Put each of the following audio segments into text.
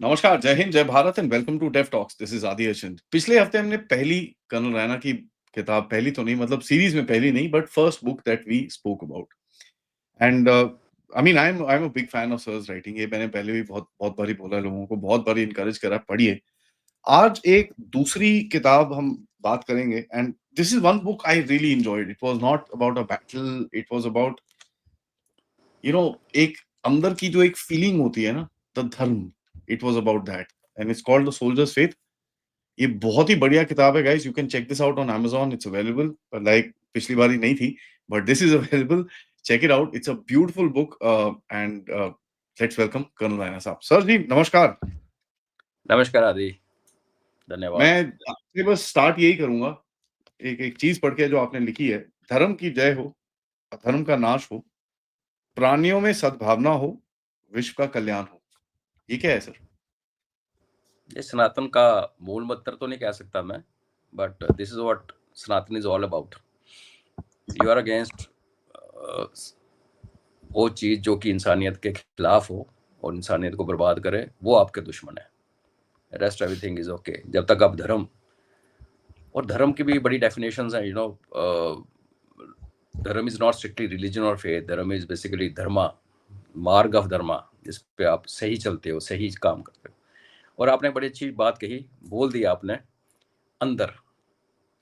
नमस्कार, जय हिंद, जय Bharat and welcome to Dev talks. This is Aadi Achint. पिछले हफ्ते हमने पहली कर्नल रैना की किताब, पहली तो नहीं मतलब सीरीज़ में पहली नहीं but first book that we spoke about and I mean I am a big fan of sir's writing. ये मैंने पहले भी बहुत बहुत बारी बोला है लोगों को, बहुत बारी एनकरेज करा, पढ़िए। आज एक दूसरी किताब हम बात करेंगे and this is one book I really enjoyed. It was not about a battle, it was about एक अंदर की जो एक फीलिंग होती है ना, the dharma, it was about that and it's called the soldier's faith. ये बहुत ही बढ़िया किताब है guys, you can check this out on Amazon, it's available. Like पिछली बारी नहीं थी, but this is available, check it out, it's a beautiful book and let's welcome colonel Raina साहब। सर जी, नमस्कार। नमस्कार आदि, मैं धन्यवाद। आपसे बस स्टार्ट यही करूँगा, एक चीज़ पढ़ के जो आपने लिखी है, धर्म की जय हो, अधर्म का नाश हो, प्राणियों में सद्भावना हो, विश्व का कल्याण हो। ये क्या है सर? ये सनातन का मूल मंत्र तो नहीं कह सकता मैं, but this is what Sanatan is all about. You are against वो चीज जो कि इंसानियत के खिलाफ हो और इंसानियत को बर्बाद करे, वो आपके दुश्मन है। रेस्ट एवरीथिंग इज ओके जब तक आप धर्म, और धर्म की भी बड़ी डेफिनेशंस हैं, धर्म इज नॉट स्ट्रिक्टली रिलीजन और फेथ। धर्म इज बेसिकली धर्मा, मार्ग ऑफ धर्मा, जिस पे आप सही चलते हो, सही काम करते हो। और आपने बड़ी अच्छी बात कही, बोल दी आपने, अंदर।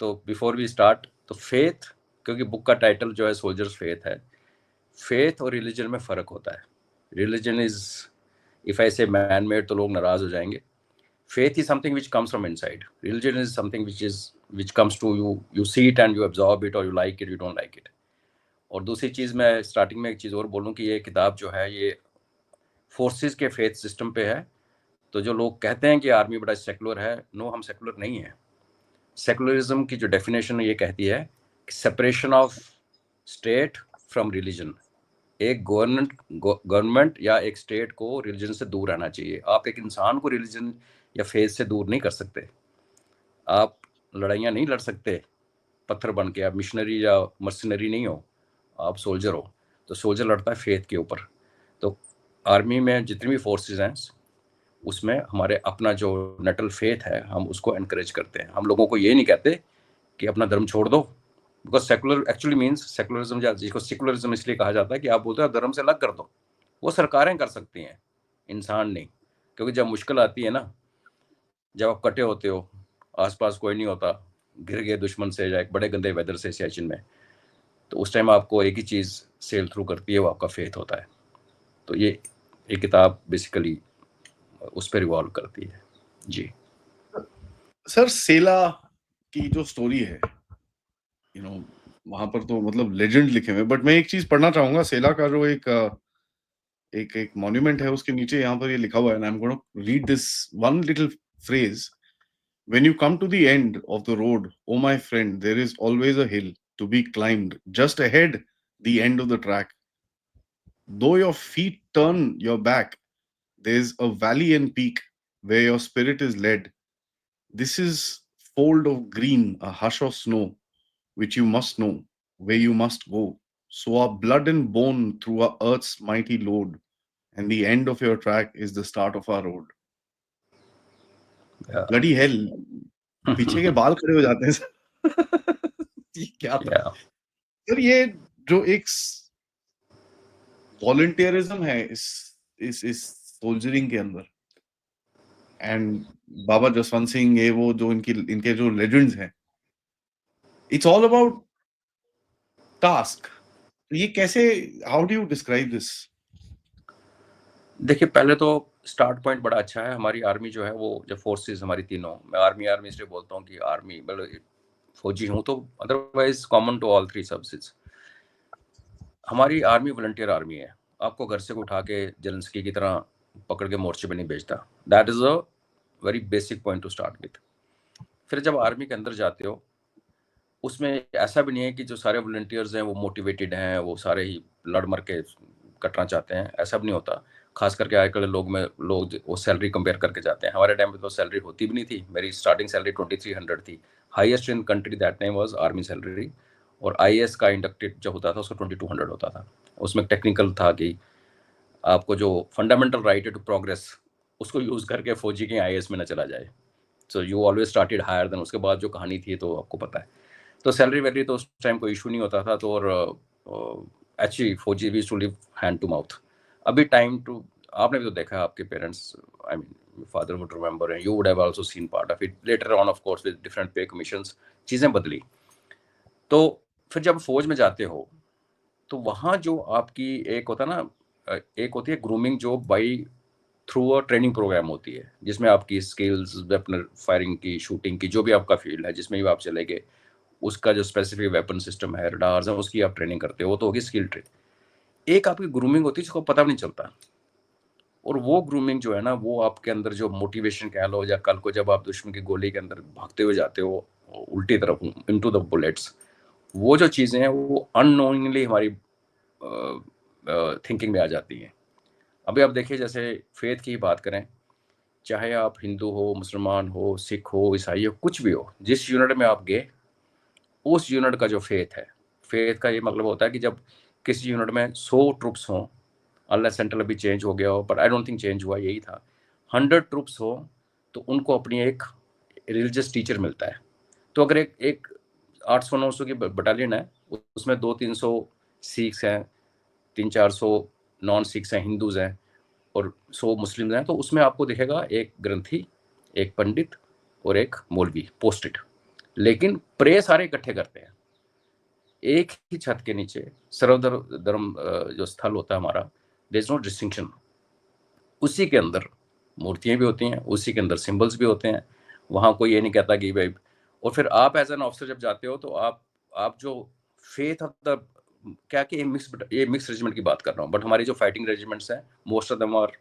तो बिफोर वी स्टार्ट, तो फेथ, क्योंकि बुक का टाइटल जो है सोल्जर्स फेथ है, फेथ और रिलीजन में फ़र्क होता है। रिलीजन इज, इफ आई से मैन मेड, तो लोग नाराज हो जाएंगे। Faith is something which comes from inside, religion is something which comes to you, you see it and you absorb it, और you like it, you don't like it. और दूसरी चीज़, मैं स्टार्टिंग में एक चीज़ और बोलूँ कि ये किताब जो है, ये फोर्सेस के फेथ सिस्टम पे है। तो जो लोग कहते हैं कि आर्मी बड़ा सेकुलर है, नो, हम सेकुलर नहीं है। सेकुलरिज्म की जो डेफिनेशन ये कहती है कि separation of state from religion. एक गवर्नमेंट या एक स्टेट को रिलीजन से दूर रहना चाहिए। आप एक इंसान को रिलीजन या फेथ से दूर नहीं कर सकते। आप लड़ाइयाँ नहीं लड़ सकते पत्थर बन के। आप मिशनरी या मर्सनरी नहीं हो, आप सोल्जर हो। तो सोल्जर लड़ता है फेथ के ऊपर। तो आर्मी में जितनी भी फोर्सेस हैं, उसमें हमारे अपना जो नटल फेथ है, हम उसको एनकरेज करते हैं। हम लोगों को ये नहीं कहते कि अपना धर्म छोड़ दो, because secular actually means, secularism, जिसको सेकुलरिज्म इसलिए कहा जाता है कि आप बोलते हो धर्म से अलग कर दो। वो सरकारें कर सकती हैं, इंसान नहीं। क्योंकि जब मुश्किल आती है ना, जब आप कटे होते हो, आसपास कोई नहीं होता, घिर गए दुश्मन से या एक बड़े गंदे वेदर से सियाचिन में, तो उस टाइम आपको एक ही चीज़ सेल थ्रू करती है, वो आपका फेथ होता है। तो ये किताब बेसिकली उस पर रिवॉल्व करती है जी। सर, सेला की जो स्टोरी है, यू नो वहां पर तो मतलब लेजेंड लिखे हुए, बट मैं एक चीज पढ़ना चाहूंगा। सेला का जो एक मॉन्यूमेंट है, उसके नीचे यहाँ पर ये लिखा हुआ है, and I'm going to read this one little phrase. When you come to the end of the road, oh my friend, there is always a hill to be climbed just ahead, the end of the track. Though your feet turn your back, there's a valley and peak where your spirit is led. This is fold of green, a hush of snow, which you must know, where you must go. So our blood and bone through our earth's mighty load, and the end of your track is the start of our road. Bloody hell! पीछे के बाल खड़े हो जाते हैं sir. ये क्या था? या सर, ये जो एक वॉलंटियरिज्म है इस सोल्जरिंग के अंदर, एंड बाबा जसवंत सिंह, ये वो जो इनके जो लेजेंड्स हैं, इट्स ऑल अबाउट टास्क। ये कैसे, how do you describe this? देखिए, पहले तो स्टार्ट पॉइंट बड़ा अच्छा है। हमारी आर्मी जो है, वो जब फोर्सेस हमारी तीनों, मैं आर्मी आर्मी इसलिए बोलता हूँ कि आर्मी मतलब फौजी हूँ, तो otherwise common to all three services. हमारी आर्मी वॉलंटियर आर्मी है। आपको घर से उठा के जेलेंस्की की तरह पकड़ के मोर्चे पे नहीं भेजता। That is a very basic point two start with. फिर जब आर्मी के अंदर जाते हो, उसमें ऐसा भी नहीं है कि जो सारे वॉलंटियर्स हैं वो मोटिवेटेड हैं, वो सारे ही लड़ मर के कटना चाहते हैं, ऐसा भी नहीं होता। खास करके आजकल लोग वो सैलरी कंपेयर करके जाते हैं। हमारे टाइम पे तो सैलरी होती भी नहीं थी। मेरी स्टार्टिंग सैलरी 2300 थी। Highest in country that time was army salary. और आईएएस का इंडक्टेड जो होता था, उसका 2200 होता था। उसमें टेक्निकल था कि आपको जो फंडामेंटल राइट है टू प्रोग्रेस, उसको यूज़ करके फौजी के आईएएस में ना चला जाए। So you always started higher then, उसके बाद जो कहानी थी तो आपको पता है। तो सैलरी वैलरी तो उस टाइम कोई इशू नहीं होता था। तो और एक्चुअली फौजी we too live hand to mouth. अभी टाइम टू, आपने भी तो देखा है, आपके parents, I mean father would remember, you would have also seen part of it later on of course with different pay commissions, चीज़ें बदली। तो फिर जब फौज में जाते हो तो वहाँ जो आपकी एक होता है ना, एक होती है ग्रूमिंग जो by through a training program होती है, जिसमें आपकी स्किल्स, वेपन फायरिंग की, शूटिंग की, जो भी आपका फील्ड है जिसमें भी आप चले गए, उसका जो स्पेसिफिक वेपन सिस्टम है, रडार्स है, उसकी आप ट्रेनिंग करते हो, वो तो होगी स्किल ट्रेन। एक आपकी ग्रूमिंग होती है जिसको पता भी नहीं चलता। और वो ग्रूमिंग जो है ना, वो आपके अंदर जो मोटिवेशन कह लो, या कल को जब आप दुश्मन की गोली के अंदर भागते हुए जाते हो उल्टी तरफ इनटू द बुलेट्स, वो जो चीज़ें हैं वो अननोइंगली हमारी थिंकिंग में आ जाती हैं। अभी आप देखिए, जैसे फेथ की बात करें, चाहे आप हिंदू हो, मुसलमान हो, सिख हो, ईसाई हो, कुछ भी हो, जिस यूनिट में आप गए उस यूनिट का जो फेथ है, फेथ का ये मतलब होता है कि जब किसी यूनिट में 100 ट्रुप्स हों, अनलेस सेंट्रल अभी चेंज हो गया हो, पर आई डोंट थिंक चेंज हुआ, यही था, 100 ट्रुप्स हो तो उनको अपनी एक रिलीजियस टीचर मिलता है। तो अगर एक 800-900 की बटालियन है, उसमें 200-300 सिख्स हैं, 300-400 नॉन सिख्स हैं, हिंदूज हैं, और 100 मुस्लिम हैं, तो उसमें आपको दिखेगा एक ग्रंथी, एक पंडित और एक मौलवी पोस्टेड, लेकिन प्रे सारे इकट्ठे करते हैं एक ही छत के नीचे। सर्वधर्म जो स्थल होता है हमारा, देयर इज नो डिस्टिंक्शन। उसी के अंदर मूर्तियां भी होती हैं, उसी के अंदर सिंबल्स भी होते हैं। वहाँ कोई ये नहीं कहता कि भाई, और फिर आप एज एन ऑफिसर जब जाते हो तो आप जो फेथ ऑफ द, क्या कि ये मिक्स रेजिमेंट की बात कर रहा हूँ, बट हमारी जो फाइटिंग रेजिमेंट्स हैं most of them are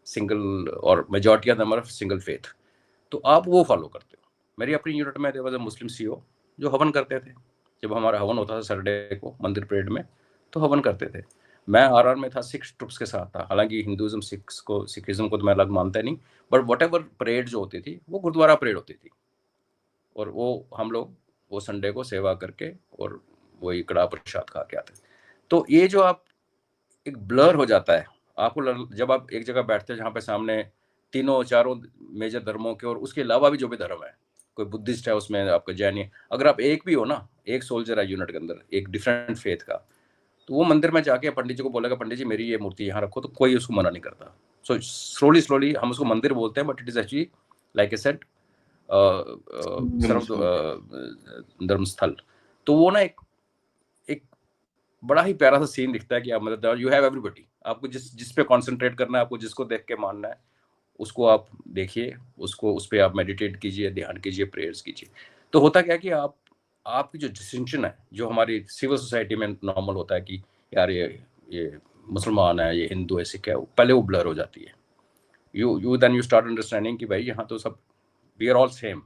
single, और majority of them are single faith. तो आप वो फॉलो करते हो। मेरी अपनी यूनिट में there was a Muslim CO जो हवन करते थे। जब हमारा हवन होता था सैटरडे को मंदिर परेड में, तो हवन करते थे। मैं आरआर में था, 6 ट्रुप्स के साथ था। हालांकि हिंदुइज्म सिखिज्म को तो मैं अलग मानता नहीं, बट वट एवर परेड जो होती थी वो गुरुद्वारा परेड होती थी, और वो हम लोग वो संडे को सेवा करके और वही कड़ा प्रसाद खा के आते। तो ये जो आप एक ब्लर हो जाता है आपको, जब आप एक जगह बैठते हो जहाँ पे सामने तीनों चारों मेजर धर्मों के, और उसके अलावा भी जो भी धर्म है, कोई बुद्धिस्ट है उसमें, आपका जैन है, अगर आप एक भी हो ना, एक सोल्जर है यूनिट के अंदर एक डिफरेंट फेथ का, तो वो मंदिर में जाके पंडित जी को बोलेगा, पंडित जी मेरी ये मूर्ति यहाँ रखो, तो कोई उसको मना नहीं करता। सो स्लोली हम उसको मंदिर बोलते हैं, but it is actually like a set sarva dharma sthal. तो वो ना एक बड़ा ही प्यारा सा सीन दिखता है कि आप मतलब यू हैव एवरीबॉडी, आपको जिस पे कंसंट्रेट करना है, आपको जिसको देख के मानना है, उसको आप देखिए, उसको उस पर आप मेडिटेट कीजिए, ध्यान कीजिए, प्रेयर्स कीजिए। तो होता क्या है कि आपकी जो डिस्टिंक्शन है, जो हमारी सिविल सोसाइटी में नॉर्मल होता है कि यार ये मुसलमान है, ये हिंदू है, सिख है, पहले वो ब्लर हो जाती है। You then you start understanding कि भाई यहाँ तो सब वी आर ऑल सेम।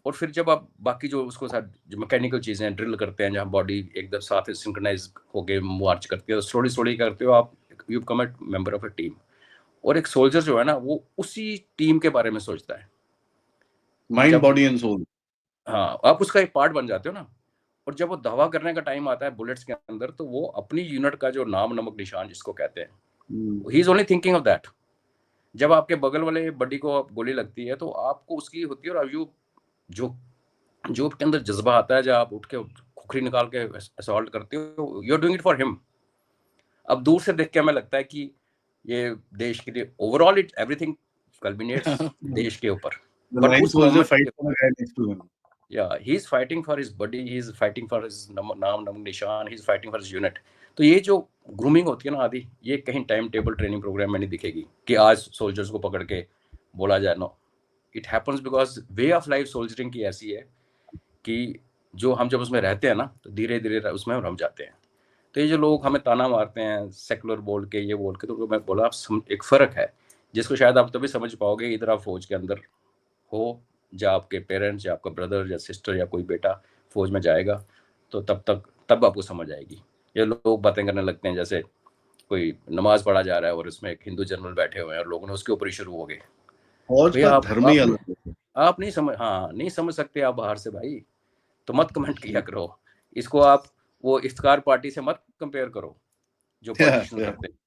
और फिर जब आप बाकी जो उसको साथ जो मैकेनिकल चीज़ें ड्रिल करते हैं, जहाँ बॉडी एकदम साथ सिंक्रोनाइज होकर मार्च करती है, तो स्लोली करते हो आप, you become a member of a team. और एक सोल्जर जो है ना, वो उसी टीम के बारे में सोचता है। माइंड जब बॉडी एंड सोल। हाँ, आप उसका एक पार्ट बन जाते हो ना। और जब वो दावा करने का टाइम आता है बुलेट्स के अंदर, तो वो अपनी यूनिट का जो नाम नमक निशान जिसको कहते हैं, he is only thinking of that. जब आपके बगल वाले बड्डी को गोली लगती है, तो आपको उसकी होती है, और यू जो जो आपके अंदर जज्बा आता है, जब आप उठ के खुखरी निकाल के असॉल्ट करते हो, you are doing it for him. अब दूर से देख के हमें लगता है कि ये देश के लिए ओवरऑल इट एवरीथिंग कल्बिनेट्स देश के ऊपर, The बट line उस soldier moment, fight for the guy next to him. yeah, he is fighting for his buddy, he is fighting for his नाम नमक निशान, he is fighting for his unit। तो ये जो ग्रूमिंग होती है ना आदि, ये कहीं टाइम टेबल ट्रेनिंग प्रोग्राम में नहीं दिखेगी कि आज सोल्जर्स को पकड़ के बोला जाए। No, it happens because way of life soldiering की ऐसी है कि जो हम जब उसमें रहते हैं ना, तो धीरे धीरे उसमें हम रम जाते हैं। तो ये जो लोग हमें ताना मारते हैं सेकुलर बोल के, ये बोल के, तो मैं बोला एक फ़र्क है जिसको शायद आप तभी समझ पाओगे, इधर आप फौज के अंदर हो, या आपके पेरेंट्स या आपका ब्रदर या सिस्टर या कोई बेटा फौज में जाएगा, तो तब आपको समझ आएगी। ये लोग बातें करने लगते हैं जैसे कोई नमाज पढ़ा जा रहा है और उसमें एक हिंदू जनरल बैठे हुए हैं और लोगों ने उसके ऊपर ही शुरू हो गए। फौज भैया का धर्म ही अलग है। आप नहीं समझ सकते आप बाहर से भाई, तो मत कमेंट किया करो इसको। आप वो इफ्तार पार्टी से मत कंपेयर करो जो पॉलिटिशियन करते हैं।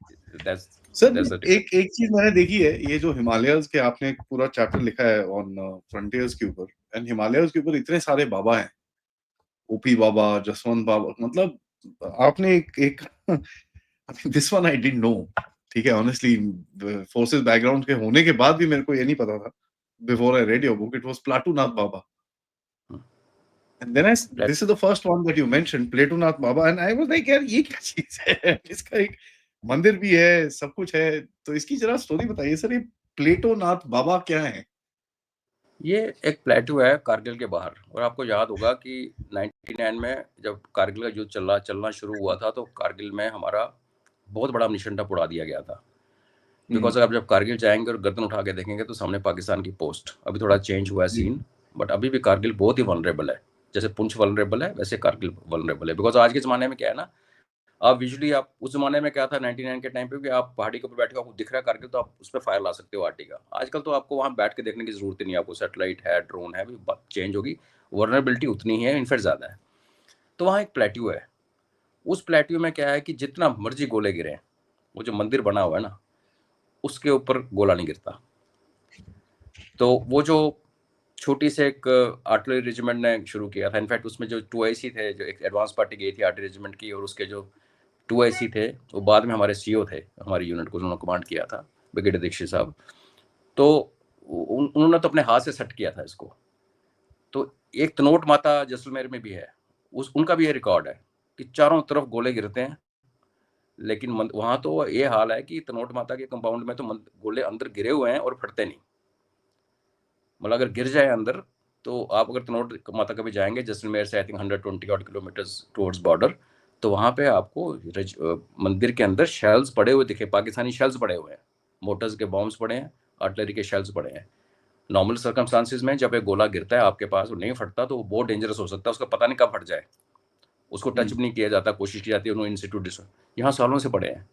Sir that's the difference. एक चीज मैंने देखी है, ये जो हिमालयस के आपने एक पूरा चैप्टर लिखा है ऑन फ्रंटियर्स के ऊपर, एंड हिमालयस के ऊपर इतने सारे बाबा हैं, ओपी बाबा, जसवंत बाबा, मतलब आपने एक this one I didn't know, ठीक है, ऑनेस्टली फोर्सेस बैकग्राउंड के होने के बाद भी मेरे को ये नहीं पता था, before I read your book it was Platunath Baba, and then this is the first one that you mentioned, Pletunath Baba, and I was like यार ये क्या चीज है इसका एक मंदिर भी है, सब कुछ है, तो इसकी जरा स्टोरी बताइए सर, ये प्लेटोनाथ बाबा क्या है? ये एक प्लेटू है कारगिल के बाहर, और आपको याद होगा कि 99 में जब कारगिल का युद्ध चलना शुरू हुआ था, तो कारगिल में हमारा बहुत बड़ा निशंदा उड़ा दिया गया था। बिकॉज आप जब कारगिल जाएंगे और गर्दन उठा के देखेंगे तो सामने पाकिस्तान की पोस्ट, अभी थोड़ा चेंज हुआ है सीन, बट अभी भी कारगिल बहुत ही वनरेबल है। जैसे पुंछ वनरेबल है, वैसे कारगिल वनरेबल है। बिकॉज आज के ज़माने में क्या है ना, आप यूजुअली आप उस ज़माने में क्या था 99 के टाइम पे कि आप पहाड़ी के ऊपर बैठे हो, आपको दिख रहा है कारगिल, तो आप उस पर फायर ला सकते हो आरटी का। आजकल तो आपको वहाँ बैठ के देखने की ज़रूरत ही नहीं, आपको सैटेलाइट है, ड्रोन है, बात चेंज होगी, वनरेबिलिटी उतनी ही है, इनफैक्ट ज़्यादा है। तो वहाँ एक प्लेट्यू है, उस प्लेट्यू में क्या है कि जितना मर्जी गोले गिरे, वो जो मंदिर बना हुआ है ना, उसके ऊपर गोला नहीं गिरता। तो वो जो छोटी से एक आर्टिलरी रेजिमेंट ने शुरू किया था, इनफैक्ट उसमें जो 2IC थे, जो एक एडवांस पार्टी गई थी आर्टिलरी रेजिमेंट की, और उसके जो 2IC थे वो बाद में हमारे सीओ थे, हमारी यूनिट को उन्होंने कमांड किया था, ब्रिगेडियर दीक्षित साहब। तो उन्होंने तो अपने हाथ से सेट किया था इसको। तो एक तनोट माता जैसलमेर में भी है, उनका भी ये रिकॉर्ड है कि चारों तरफ गोले गिरते हैं, लेकिन वहाँ तो ये हाल है कि तनोट माता के कंपाउंड में तो गोले अंदर गिरे हुए हैं और फटते नहीं। मतलब अगर गिर जाए अंदर, तो आप अगर तनोट माता कभी जाएंगे जैसलमेर से, I think 120 odd kilometres towards border, तो वहाँ पे आपको मंदिर के अंदर शेल्स पड़े हुए दिखे, पाकिस्तानी शेल्स पड़े हुए हैं, मोटर्स के बॉम्ब्स पड़े हैं, आर्टिलरी के शेल्स पड़े हैं। नॉर्मल सर्कमस्टांसिस में जब एक गोला गिरता है आपके पास, वो नहीं फटता, तो वो बहुत डेंजरस हो सकता है, उसका पता नहीं कब फट जाए, उसको टच भी नहीं किया जाता, कोशिश की जाती है, उन्होंने इंस्टीट्यूट यहाँ सालों से पड़े हैं।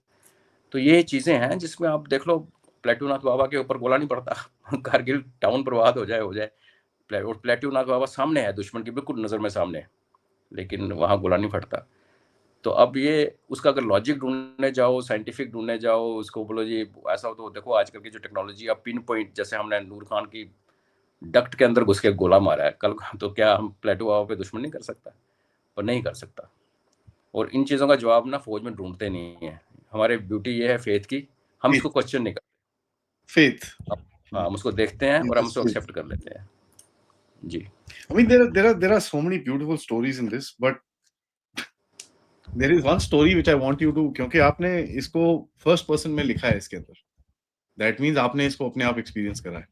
तो ये चीज़ें हैं जिसमें आप देख लो, प्लेटूनाथ बाबा के ऊपर गोला नहीं पड़ता कारगिल टाउन बर्बाद हो जाए और प्लेटूनाथ बाबा सामने है, दुश्मन की बिल्कुल नज़र में सामने, लेकिन वहाँ गोला नहीं फटता। तो अब ये उसका अगर लॉजिक ढूंढने जाओ, साइंटिफिक ढूंढने जाओ, उसको बोलो जी ऐसा हो, तो देखो आजकल की जो टेक्नोलॉजी, आप पिन पॉइंट, जैसे हमने नूर खान की डक्ट के अंदर घुस के गोला मारा है कल, तो क्या हम प्लेटू बाबा पे दुश्मन नहीं कर सकता? पर नहीं कर सकता। और इन चीज़ों का जवाब ना फौज में ढूंढते नहीं है। हमारे ब्यूटी ये है फेथ की, हम इसको क्वेश्चन नहीं करते, फेथ, हाँ, हम उसको देखते हैं और हम उसको faith. एक्सेप्ट कर लेते हैं जी। I mean, there are so many beautiful stories in this, but there is one story which I want you to, क्योंकि आपने इसको फर्स्ट पर्सन में लिखा है इसके अंदर, दैट मीन्स आपने इसको अपने आप एक्सपीरियंस करा है,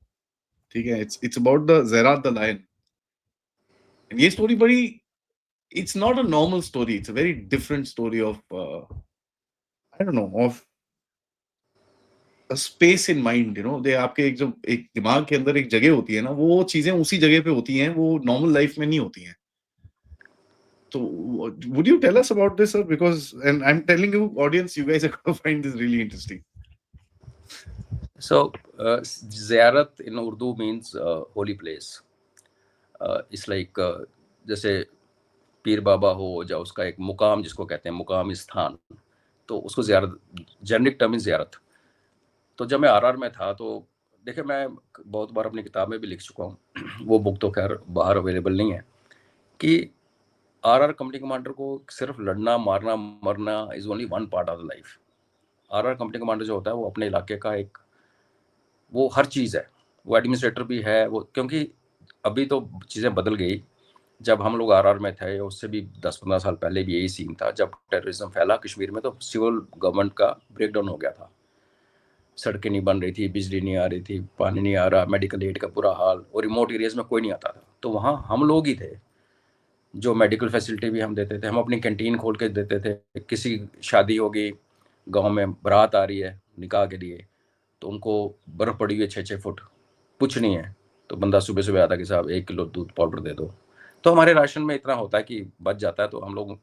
ठीक है, इट्स अबाउट द ज़ेरात द लायन, ये स्टोरी बड़ी, it's not a normal story, it's a very different story of I don't know, of a space in mind, you know, they आपके एक जो एक दिमाग के अंदर एक जगह होती है ना, वो चीजें उसी जगह पे होती हैं, वो नॉर्मल लाइफ में नहीं होती हैं। So would you tell us about this, sir? Because, and I'm telling you, audience, you guys are going to find this really interesting. So, ziyarat in Urdu means holy place. It's like जैसे पीर बाबा हो, या उसका एक मुकाम जिसको कहते हैं, मुकाम स्थान, तो उसको ज़ियारत, जेनरिक टर्म इज़ ज़ियारत। तो जब मैं आरआर में था, तो देखिए मैं बहुत बार अपनी किताब में भी लिख चुका हूँ वो बुक तो खैर बाहर अवेलेबल नहीं है, कि आरआर कंपनी कमांडर को सिर्फ लड़ना, मारना, मरना is only one part of the life. RR company commander जो होता है वो अपने इलाके का एक, वो हर चीज़ है, वो एडमिनिस्ट्रेटर भी है वो, क्योंकि अभी तो चीज़ें बदल गई। जब हम लोग आरआर में थे, उससे भी 10-15 साल पहले भी यही सीन था। जब टेररिज्म फैला कश्मीर में, तो सिविल गवर्नमेंट का ब्रेकडाउन हो गया था, सड़कें नहीं बन रही थी, बिजली नहीं आ रही थी, पानी नहीं आ रहा, मेडिकल एड का बुरा हाल, और रिमोट एरियाज़ में कोई नहीं आता था। तो वहाँ हम लोग ही थे जो मेडिकल फैसिलिटी भी हम देते थे, हम अपनी कैंटीन खोल के देते थे। किसी शादी होगी गांव में, बारात आ रही है निकाह के लिए, तो उनको बर्फ़ पड़ी हुई है 6-6 फुट, कुछ नहीं है, तो बंदा सुबह सुबह आता कि साहब 1 किलो दूध पाउडर दे दो। तो हमारे राशन में इतना होता है कि बच जाता है, तो हम लोग,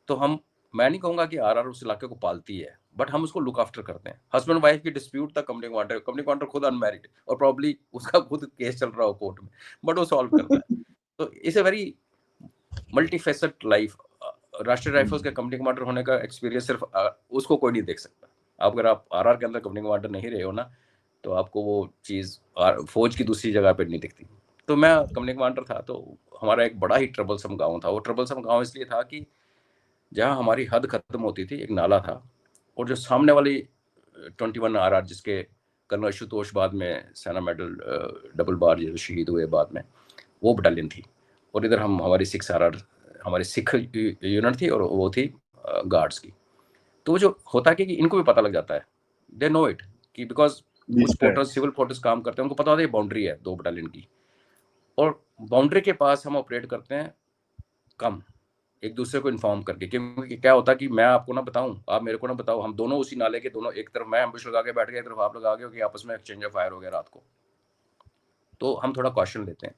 तो हम, मैं नहीं कहूँगा कि आरआर उस इलाके को पालती है, बट हम उसको लुक आफ्टर करते हैं। हस्बैंड वाइफ की डिस्प्यूट तक कंपनी कमांडर खुद अनमैरिड, और प्रॉब्ली उसका खुद केस चल रहा हो कोर्ट में, बट वो सॉल्व करता है। तो इट्स ए वेरी मल्टीफेसेट लाइफ। राष्ट्रीय राइफल्स के कंपनी कमांडर होने का एक्सपीरियंस सिर्फ उसको कोई नहीं देख सकता। अगर आप आरआर के अंदर कंपनी कमांडर नहीं रहे हो ना, तो आपको वो चीज़ फौज की दूसरी जगह पे नहीं दिखती। तो मैं कंपनी कमांडर था, तो हमारा एक बड़ा ही ट्रबलसम गांव था। वो ट्रबलसम गांव इसलिए था कि जहाँ हमारी हद खत्म होती थी, एक नाला था, और जो सामने वाली 21 आरआर, जिसके कर्नल आशुतोष बाद में सेना मेडल डबल बार जो शहीद हुए बाद में, वो बटालियन थी। और इधर हमारी 6 आरआर हमारी सिख यूनिट थी, और वो थी गार्ड्स की। तो जो होता है कि इनको भी पता लग जाता है, दे नो इट, कि बिकॉज कुछ पोर्टर्स, सिविल पोर्टर्स काम करते हैं, उनको पता होता है बाउंड्री है 2 बटालियन की, और बाउंड्री के पास हम ऑपरेट करते हैं कम, एक दूसरे को इन्फॉर्म करके। क्योंकि क्या होता है कि मैं आपको ना बताऊं, आप मेरे को ना बताओ, हम दोनों उसी नाले के दोनों, एक तरफ मैं एम्बुश लगा के बैठ गया, एक तरफ आप लगा गए, कि आपस में एक्सचेंज ऑफ फायर हो गया रात को, तो हम थोड़ा क्वेश्चन लेते हैं।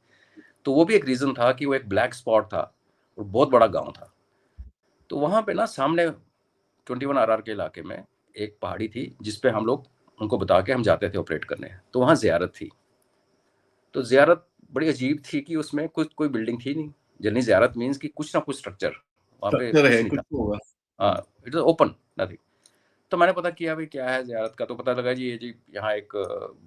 तो वो भी एक रीजन था कि वो एक ब्लैक स्पॉट था और बहुत बड़ा गांव था। तो वहां पे ना सामने 21 आरआर के इलाके में एक पहाड़ी थी, जिसपे हम लोग उनको बता के हम जाते थे ऑपरेट करने। तो वहाँ जियारत थी। तो जियारत बड़ी अजीब थी कि उसमें कुछ कोई बिल्डिंग थी नहीं। जनरली जियारत मीन्स कि कुछ ना कुछ स्ट्रक्चर, वहाँ पे स्ट्रक्चर कुछ है, नहीं कुछ था। तो होगा। हाँ, इट इज ओपन नथिंग। तो मैंने पता किया भाई क्या है जियारत का, तो पता लगा जी ये जी यहाँ एक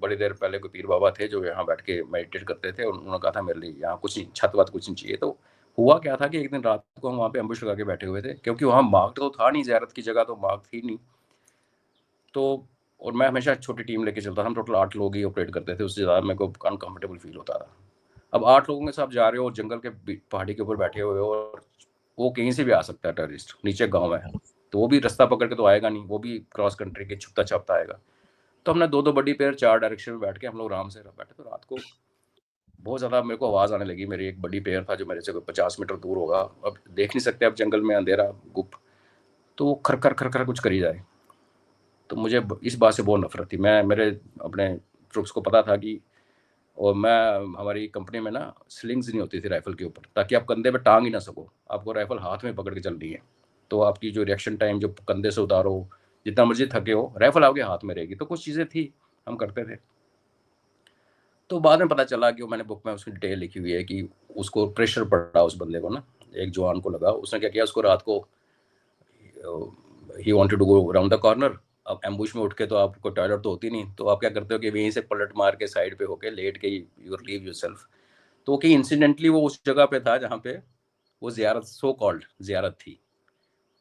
बड़ी देर पहले कोई पीर बाबा थे जो यहाँ बैठ के मेडिटेट करते थे, और उन्होंने कहा था मेरे लिए यहाँ कुछ नहीं, छत वत कुछ नहीं चाहिए। तो हुआ क्या था कि एक दिन रात को हम वहाँ पे एम्बुश लगा के बैठे हुए थे, क्योंकि वहाँ मार्ग तो था नहीं, जियारत की जगह तो मार्ग थी नहीं। तो और मैं हमेशा छोटी टीम लेके चलता था, हम टोटल 8 लोग ही ऑपरेट करते थे, उससे ज़्यादा मेरे को अनकंफर्टेबल फील होता था। अब 8 लोगों के साथ जा रहे हो, जंगल के पहाड़ी के ऊपर बैठे हुए हो, और वो कहीं से भी आ सकता है टेररिस्ट, नीचे गांव है, तो वो भी रास्ता पकड़ के तो आएगा नहीं, वो भी क्रॉस कंट्री के छुपता छापता आएगा। तो हमने 2-2 बड़ी पेयर 4 डायरेक्शन में बैठ के हम लोग आराम से बैठे। तो रात को बहुत ज़्यादा मेरे को आवाज़ आने लगी। मेरी एक बड़ी पेयर था जो मेरे से कोई 50 मीटर दूर होगा, अब देख नहीं सकते, अब जंगल में अंधेरा गुप्त, तो वो खर खर खर खर कुछ करी जाए। तो मुझे इस बात से बहुत नफरत थी। मैं मेरे अपने ट्रुप्स को पता था कि, और मैं हमारी कंपनी में ना स्लिंग्स नहीं होती थी राइफल के ऊपर, ताकि आप कंधे पे टांग ही ना सको, आपको राइफल हाथ में पकड़ के चलनी है। तो आपकी जो रिएक्शन टाइम, जो कंधे से उतारो, जितना मर्जी थके हो, राइफल आपके हाथ में रहेगी। तो कुछ चीज़ें थी हम करते थे। तो बाद में पता चला कि वो, मैंने बुक में उसकी डिटेल लिखी हुई है कि उसको प्रेशर पड़ा उस बंदे को ना, एक जवान को लगा। उसने क्या किया, उसको रात को he wanted to go around the corner. अब एम्बुश में उठ के तो आपको टॉयलेट तो होती नहीं, तो आप क्या करते हो कि वहीं से पलट मार के साइड पे होके लेट के यू रिलीव योरसेल्फ। तो कि इंसिडेंटली वो उस जगह पे था जहाँ पे वो जियारत, सो कॉल्ड जियारत थी,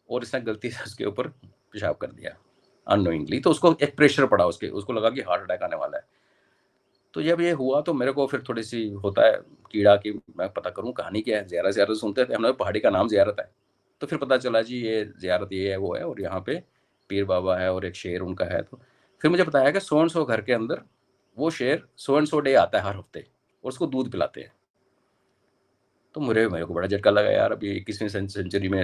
और इसने गलती से उसके ऊपर पेशाब कर दिया अननोइंगली। तो उसको एक प्रेशर पड़ा, उसको लगा कि हार्ट अटैक आने वाला है। तो जब ये हुआ तो मेरे को फिर थोड़ी सी होता है कीड़ा कि मैं पता करूं कहानी क्या है। जियारत जियारत सुनते थे हमने, पहाड़ी का नाम जियारत है। तो फिर पता चला जी ये जियारत ये है वो है, और यहाँ पे पीर बाबा है और एक शेर उनका है। तो फिर मुझे बताया कि 100 घर के अंदर वो शेर 100 डे आता है हर हफ्ते, और उसको दूध पिलाते हैं। तो मेरे को बड़ा झटका लगा यार, अभी 21वीं सेंचुरी में,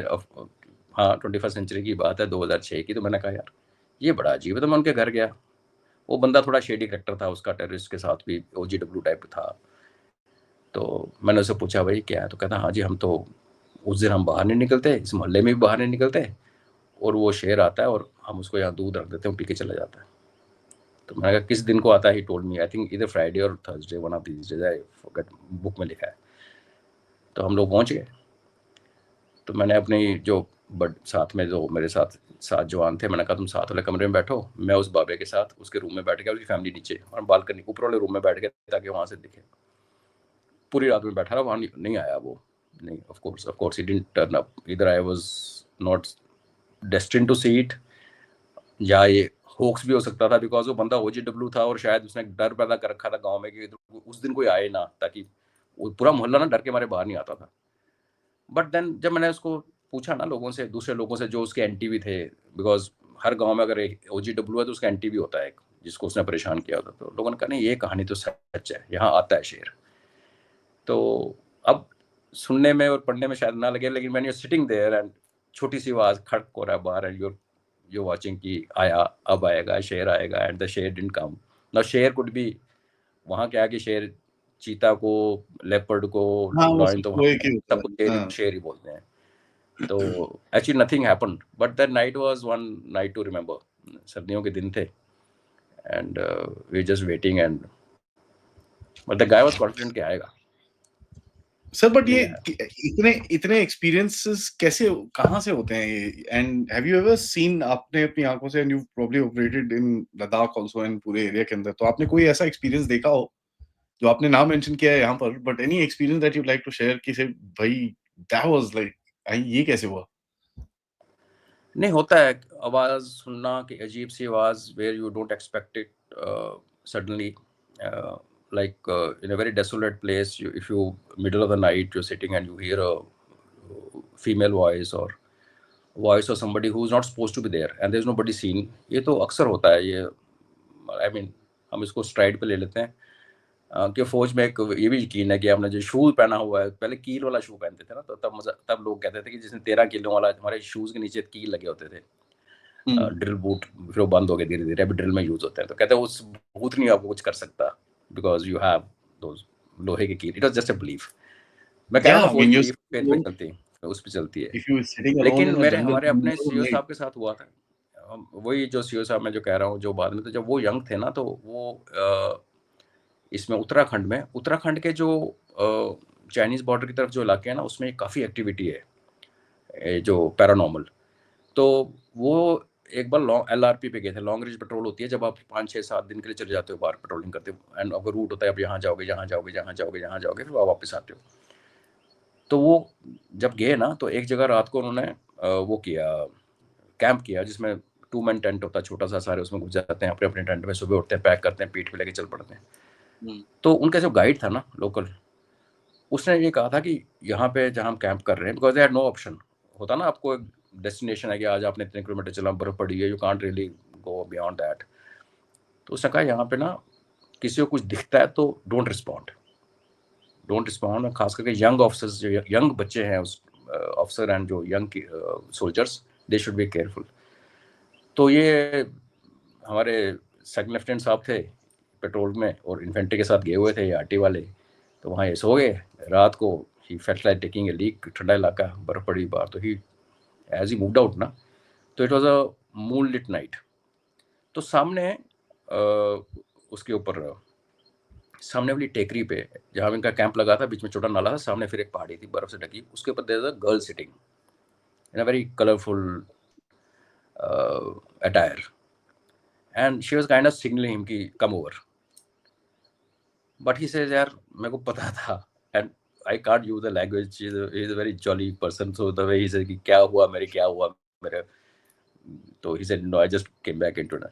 हाँ 21st सेंचुरी की बात है, 2006 की। तो मैंने कहा यार ये बड़ा अजीब है। तो मैं उनके घर गया। वो बंदा थोड़ा शेडी करेक्टर था, उसका टेररिस्ट के साथ भी OGW टाइप था। तो मैंने उससे पूछा भाई क्या है, तो कहता हाँ जी हम तो उस दिन हम बाहर नहीं निकलते, इस मोहल्ले में भी बाहर नहीं निकलते, और वो शेर आता है और हम उसको यहाँ दूध रख देते हैं, पी के चला जाता है। तो मैंने कहा किस दिन को आता है, he told me I think इधर फ्राइडे और Thursday, one of these days, I forget, book में लिखा है। तो हम लोग पहुँच गए। तो मैंने अपनी जो साथ में जो मेरे साथ 7 जवान थे, मैंने कहा तुम साथ वाले कमरे में बैठो, मैं उस बाबे के साथ उसके रूम में बैठ गया, उसकी फैमिली नीचे, और बालकनी ऊपर वाले रूम में बैठ गए ताकि वहाँ से दिखे। पूरी रात में बैठा रहा, वहाँ नहीं आया वो, नहीं। Of course he didn't turn up, इधर I was not destined to see it, या ये होक्स भी हो सकता था, बिकॉज वो बंदा OGW था, और शायद उसने डर पैदा कर रखा था गांव में कि उस दिन कोई आए ना, ताकि पूरा मोहल्ला ना डर के मारे बाहर नहीं आता था। बट देन जब मैंने उसको पूछा ना लोगों से, दूसरे लोगों से जो उसके एंटी भी थे, बिकॉज हर गांव में अगर एक OGW है तो उसका एंटी भी होता है, जिसको उसने परेशान किया होता। तो लोगों ने कहा नहीं ये कहानी तो सच है, यहाँ आता है शेर। तो अब सुनने में और पढ़ने में शायद ना लगे, लेकिन when you are sitting there and छोटी सी आवाज खड़क हो रहा है बाहर, एंड यू वाचिंग कि आया, अब आएगा शेर आएगा, एंड द शेर डिडंट कम। नाउ शेर कुड बी, वहाँ क्या है कि शेर चीता को, लेपर्ड को, हाँ, वो लॉयन, तो सबको एक ही होता सबको है। हाँ। शेर ही बोलते हैं। तो actually nothing happened, but that night was one night to remember. सर्दियों के दिन थे, and we just waiting, and but the guy was confident कि आएगा। सर बट ये नहीं इतने इतने एक्सपीरियंसेस कैसे कहाँ से होते हैं ये? And have you ever seen, आपने अपनी आंखों से, and you probably operated in Ladakh also and पूरे एरिया के अंदर, तो आपने कोई ऐसा एक्सपीरियंस देखा हो जो आपने ना मेंशन किया है यहाँ पर, but any experience that you like to share कि से भाई दैट वाज लाइक ये कैसे हुआ? नहीं होता है आवाज़ सुनना कि अजीब सी आवाज़ where you don't expect it suddenly like in a very desolate place if you middle of the night you're sitting and you hear a female voice or voice of somebody who's not supposed to be there and there's nobody seen. ये तो अक्सर होता है ये I mean हम इसको STRIDE पे ले लेते हैं कि फौज में एक ये भी यकीन है कि आपने जो शूज पहना हुआ है, पहले कील वाला शू पहनते थे ना, तो तब लोग कहते थे कि जिसने 13 किलो वाला, हमारे शूज के नीचे कील लगे होते थे, ड्रिल बूट, फिर वो बंद हो गए धीरे धीरे, अभी ड्रिल में यूज होते हैं, तो कहते हैं उस भूत नहीं आपको कुछ कर सकता बिकॉज यू हैव दोज लोहे की कील. It was just a belief. मैं कह रहा हूँ ना, फौज बिलीफ पे चलती है, उस पे चलती है. लेकिन मेरे हमारे अपने सीईओ साहब के साथ हुआ था वही जो सीईओ साहब मैं जो कह रहा हूँ, जो बाद में, तो जब वो यंग थे ना, तो वो इसमें उत्तराखंड के जो चाइनीज़ बॉर्डर की तरफ जो इलाके हैं ना, उसमें काफ़ी एक्टिविटी है जो पैरानॉर्मल. तो वो एक बार LRP पे गए थे, लॉन्ग रेंज पेट्रोल होती है, जब आप 5-6-7 दिन के लिए चले जाते हो बाहर पेट्रोलिंग करते हो, एंड आपका रूट होता है, आप यहाँ जाओगे, यहाँ जाओगे, यहाँ जाओगे, यहाँ जाओगे, फिर आप वापस आते हो. तो वो जब गए ना, तो एक जगह रात को उन्होंने वो किया, कैंप किया, जिसमें 2 मैन टेंट होता है छोटा सा, सारे उसमें घुस जाते हैं अपने अपने टेंट में, सुबह उठते हैं, पैक करते हैं, पीठ पे लेके चल पड़ते हैं. तो उनका जो गाइड था ना लोकल, उसने ये कहा था कि यहाँ पे जहाँ हम कैंप कर रहे हैं, because they had no option, होता ना आपको एक डेस्टिनेशन है कि आज आपने इतने किलोमीटर चला, बर्फ पड़ी है, you can't really go beyond that. तो उसने कहा यहाँ पे ना किसी को कुछ दिखता है तो डोंट रिस्पॉन्ड. खास करके यंग ऑफिसर्स, जो यंग बच्चे हैं उस ऑफिसर एंड जो young soldiers, they should be careful. तो ये हमारे सेकंड लेफ्टिनेंट साहब थे पेट्रोल में और इन्फेंट्री के साथ गए हुए थे, आरटी वाले, तो वहाँ ये सो गए रात को. He felt like taking a leak, ठंडा इलाका, बर्फ पड़ी बाहर. तो he as he moved out ना, तो it was a moonlit night. तो सामने उसके ऊपर सामने वाली टेकरी पे जहाँ इनका कैंप लगा था, बीच में छोटा नाला था, सामने फिर एक पहाड़ी थी बर्फ से ढकी, उसके ऊपर there was a girl sitting in a very colourful attire, and she was kind of signalling him कि come over. But he says यार मेरे को पता था, and I can't use the language, he is a very jolly person, so the way he said कि क्या हुआ मेरे, तो he said no I just came back into ना.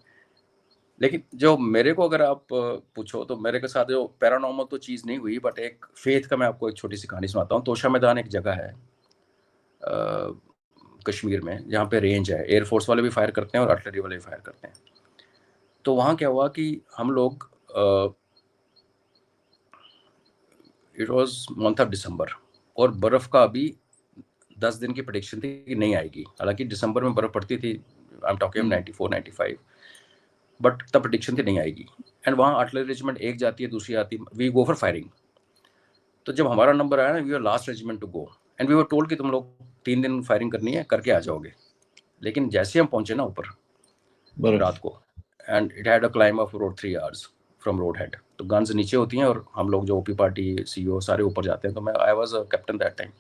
लेकिन जो मेरे को अगर आप पूछो, तो मेरे के साथ जो पैरानॉर्मल तो चीज़ नहीं हुई, बट एक फेथ का मैं आपको एक छोटी सी कहानी सुनाता हूँ. तोशा मैदान एक जगह है कश्मीर में, जहाँ पे रेंज है, एयरफोर्स वाले भी फायर करते हैं और आर्टिलरी वाले भी फायर करते हैं. तो वहाँ क्या हुआ कि हम लोग it was month of December, और बर्फ़ का अभी 10 दिन की प्रेडिक्शन थी कि नहीं आएगी. हालांकि दिसंबर में बर्फ़ पड़ती थी, आई एम टॉकिंग 94-95, बट तब प्रेडिक्शन थी नहीं आएगी. एंड वहाँ आर्टिलरी रेजिमेंट एक जाती है, दूसरी आती है, वी गो फॉर फायरिंग. तो जब हमारा नंबर आया ना, we are last regiment to go, and we were told कि तुम लोग 3 दिन फायरिंग करनी है, करके आ जाओगे. लेकिन जैसे हम पहुंचे ना ऊपर रात को, and it had a climb of road 3 hours from road head. तो गन्स नीचे होती हैं और हम लोग जो ओपी पार्टी सीईओ सारे ऊपर जाते हैं. तो मैं I was a captain that time.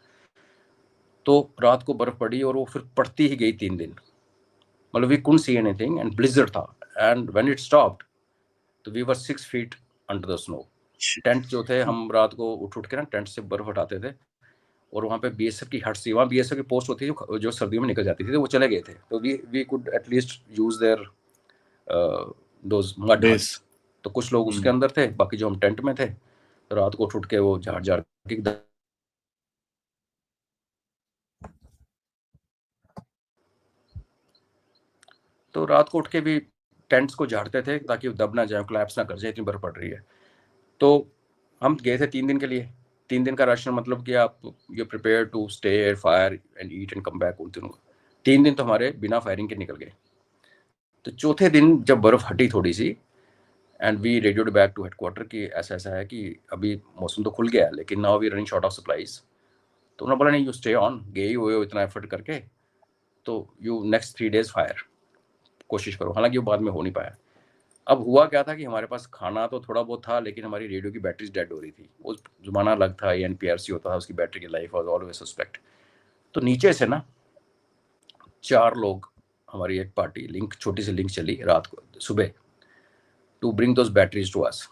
तो रात को बर्फ पड़ी और वो फिर पड़ती ही गई 3 दिन, मतलब we couldn't see anything, and blizzard था. एंड व्हेन इट स्टॉप्ड, तो we were 6 feet under the snow. Tent जो थे, हम रात को उठ के ना टेंट से बर्फ हटाते थे, और वहाँ पे बीएसएफ की हट्स थी, वहाँ बीएसएफ की पोस्ट होती थी जो सर्दियों में निकल जाती थी, तो वो चले गए थे. तो we could at least use there those mud huts. तो कुछ लोग उसके अंदर थे, बाकी जो हम टेंट में थे, तो रात को उठ के वो झाड़ के, तो रात को उठ के भी टेंट्स को झाड़ते थे ताकि वो दब ना जाए, कोलैप्स ना कर जाए, इतनी बर्फ पड़ रही है. तो हम गए थे 3 दिन के लिए. 3 दिन का राशन, मतलब कि आप you prepare to stay, fire and eat and come back. उन दिनों 3 दिन तो हमारे बिना फायरिंग के निकल गए. तो चौथे दिन जब बर्फ हटी थोड़ी सी, and we radioed back to headquarter कि ऐसा ऐसा है कि अभी मौसम तो खुल गया है, लेकिन now we running short of supplies. तो उन्होंने बोला नहीं, यू स्टे ऑन, गए ही हुए हो इतना एफर्ट करके, तो यू नेक्स्ट 3 days फायर कोशिश करो. हालांकि वो बाद में हो नहीं पाया. अब हुआ क्या था कि हमारे पास खाना तो थोड़ा बहुत था, लेकिन हमारी रेडियो की बैटरीज डेड हो रही थी। वो ज़माना अलग था, एनपीआरसी होता था, उसकी बैटरी की लाइफ वाज ऑलवेज सस्पेक्ट। तो नीचे से ना 4 लोग, हमारी एक पार्टी लिंक, छोटी सी लिंक चली रात को सुबह, to bring those batteries to us.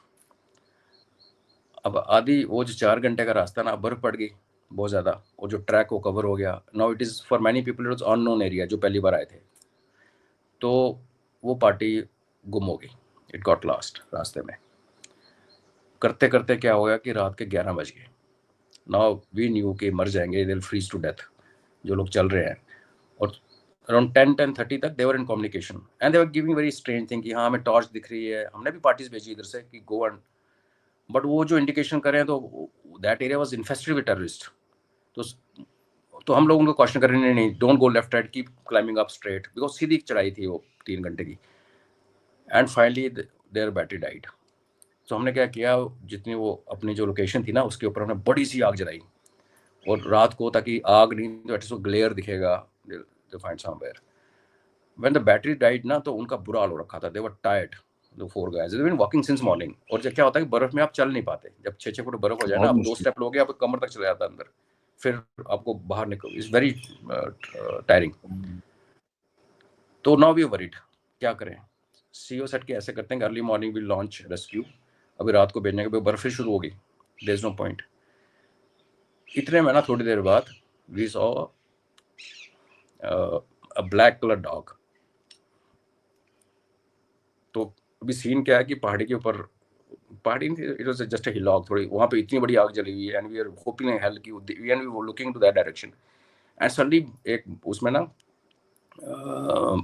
अब आधी वो जो 4 घंटे का रास्ता ना, बर्फ पड़ गई बहुत ज़्यादा, और जो ट्रैक वो कवर हो गया। Now it is for many people it was unknown area, जो पहली बार आए थे। तो वो पार्टी गुम हो गई, इट गॉट लॉस्ट रास्ते में। करते करते क्या हो गया कि रात के 11 बज गए। नाउ वी न्यू कि मर जाएंगे, they will freeze to death जो लोग चल रहे हैं। और अराउंड 10-10:30 तक they were in communication and they were giving very strange thing कि हाँ हमें टॉर्च दिख रही है। हमने भी पार्टीज भेजी इधर से कि गो एंड, बट वो जो इंडिकेशन कर रहे हैं तो that area was infested with terrorist. तो तो हम लोग उनको क्वेश्चन कर रहे हैं, नहीं don't go left right, keep climbing up straight, because सीधी चढ़ाई थी वो 3 घंटे की। And finally their battery died. तो हमने क्या किया, जितनी वो अपनी जो लोकेशन थी ना उसके ऊपर हमने बड़ी सी आग जलाई, और रात को, ताकि आग नहीं तो एटलीस्ट वो ग्लेयर दिखेगा, they find somewhere. When the battery died ना, तो उनका बुरा हाल हो रखा था, they were tired, the 4 guys, they been walking since morning. और जब क्या होता है कि बर्फ में आप चल नहीं पाते, जब 6-6 फुट बर्फ हो जाए ना, बहुत आप 2 मुश्किल। स्टेप लोगे आप कमर तक चले जाता है अंदर, फिर आपको बाहर निकल, इट्स वेरी टायरिंग। तो नाउ वी वरीड, क्या करें। सीईओ सेट के ऐसे करते हैं कि early morning will launch rescue. अभी रात को भेजने के बाद बर्फ शुरू होगी, देयर इज नो पॉइंट। इतने में ना थोड़ी देर बाद we saw a black colour dog. तो अभी सीन क्या है कि पहाड़ी के ऊपर, पहाड़ी नहीं, it was just a hillock थोड़ी, वहां पे इतनी बड़ी आग जली हुई है, and we are hoping in hell कि we and we were looking to that direction. And suddenly एक उसमें ना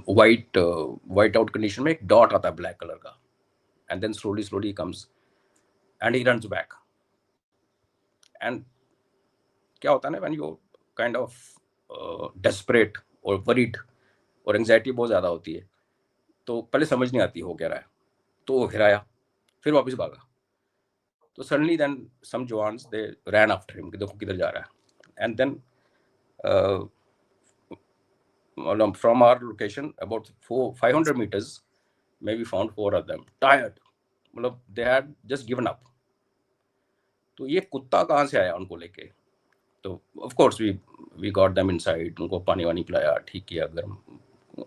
वाइट आउट कंडीशन में एक डॉट आता है ब्लैक कलर का, and then slowly slowly comes and he runs back. And क्या होता है ना, when you kind of desperate और वरीड और एंजाइटी बहुत ज़्यादा होती है, तो पहले समझ नहीं आती हो क्या रहा है, तो वो हिराया, फिर वापस भागा। तो suddenly then some jawans they ran after him कि देखो किधर जा रहा है। And then from our location about 500 meters may we found 4 of them tired, मतलब they had just given up. तो ये कुत्ता कहाँ से आया उनको लेके। तो of course we got them inside, उनको पानी वानी पिलाया, ठीक किया, गर्म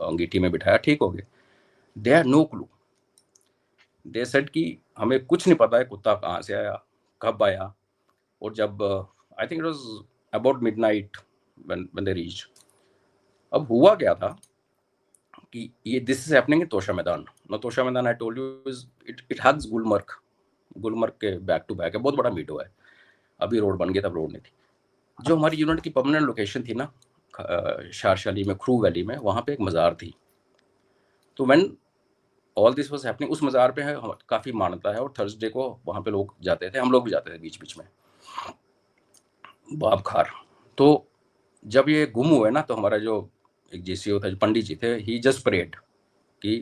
अंगीठी में बिठाया, ठीक हो गए। They had no clue, they said कि हमें कुछ नहीं पता है कुत्ता कहाँ से आया, कब आया। और जब I think it was about midnight when they reached. अब हुआ क्या था कि ये दिस इज हैपनिंग इन तोशा मैदान। ना तोशा मैदान I told you is it hugs Gulmarg. Gulmarg के बैक टू बैक है, बहुत बड़ा मीटो है। अभी रोड बन गया, तब रोड नहीं थी। जो हमारी यूनिट की परमानेंट लोकेशन थी ना, शारशाली में, क्रू वैली में, वहाँ पे एक मज़ार थी। तो when all this was happening, उस मज़ार पे काफ़ी मान्यता है, और थर्सडे को वहाँ पे लोग जाते थे, हम लोग भी जाते थे बीच बीच में, बाब खार। तो जब ये गुम हुए ना, तो हमारा जो एक जीसीओ था, जो पंडित जी थे, ही जस्ट प्रेड कि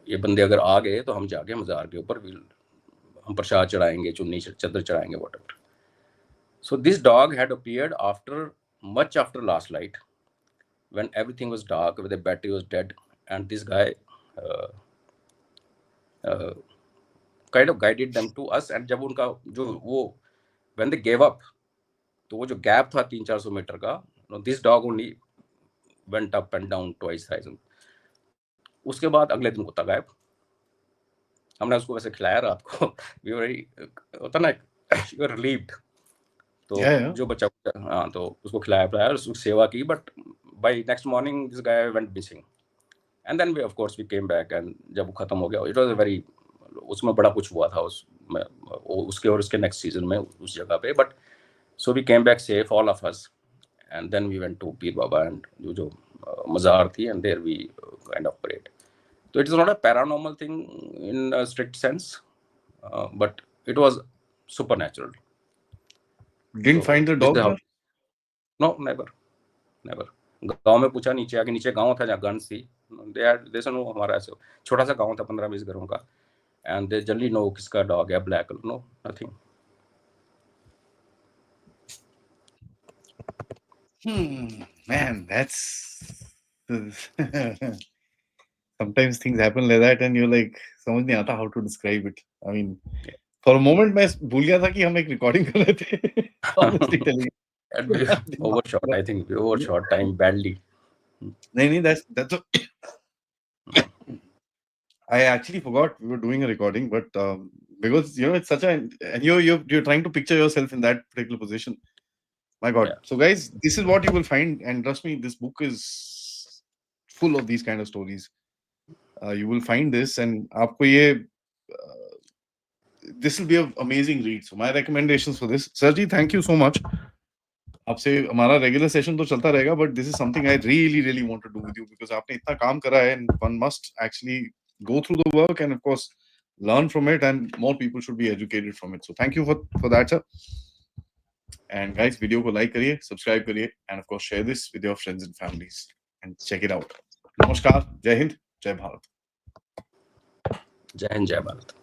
ये बंदे अगर आ गए तो हम जाके मज़ार के ऊपर हम प्रसाद चढ़ाएंगे, चुन्नी चद्दर चढ़ाएंगे, whatever. So this dog had appeared much after last light, when everything was dark, when the battery was dead, and this guy uh, uh, kind of guided them to us. And जब उनका जो वो when they gave up, तो वो जो gap था 300-400 metre का, this dog only went up and down twice thrice. उसके बाद अगले दिन कुत्ता गायब। हमने उसको वैसे खिलाया रात को, we were होता ना, you were relieved। तो Yeah. जो बच्चा, हाँ, तो उसको खिलाया पिलाया, उसकी सेवा की, but by next morning this guy went missing. And then we of course we came back, and जब वो खत्म हो गया, इट वाज अ वेरी, उसमें बड़ा कुछ हुआ था उसके और उसके नेक्स्ट सीजन में उस जगह पे। But so we came back safe all of us, and then we went to Pir Baba, and जो मज़ार थी, and there we kind of prayed. तो it is not a paranormal thing in strict sense, but it was supernatural. Didn't So find the this dog is how, there? no, never. गांव में पूछा, नीचे आके, नीचे गांव था जहाँ गन्स थी, दे नो हमारा ऐसे छोटा सा गांव था 15-20 घरों का, एंड दे जनरली नो किसका डॉग है, black, no nothing. Man, that's sometimes things happen like that and you're like समझ नहीं आता how to describe it. I mean, for a moment मैं भूल गया था कि हम एक recording कर रहे थे. Honestly telling you. And we overshot, I think we overshot time badly. नहीं, that's I actually forgot we were doing a recording, but because it's such a and you're trying to picture yourself in that particular position. My God. Yeah. So guys, this is what you will find, and trust me, this book is full of these kind of stories. You will find this, and आपको ये this will be an amazing read. So my recommendations for this, Sir ji, thank you so much. आपसे हमारा regular session तो चलता रहेगा, but this is something I really want to do with you because आपने इतना काम करा है, and one must actually go through the work and of course learn from it, and more people should be educated from it. So thank you for that, sir. And guys, video को like करिए, subscribe करिए, and of course share this with your friends and families and check it out. नमस्कार, जय हिंद, जय भारत. जय हिंद, जय भारत.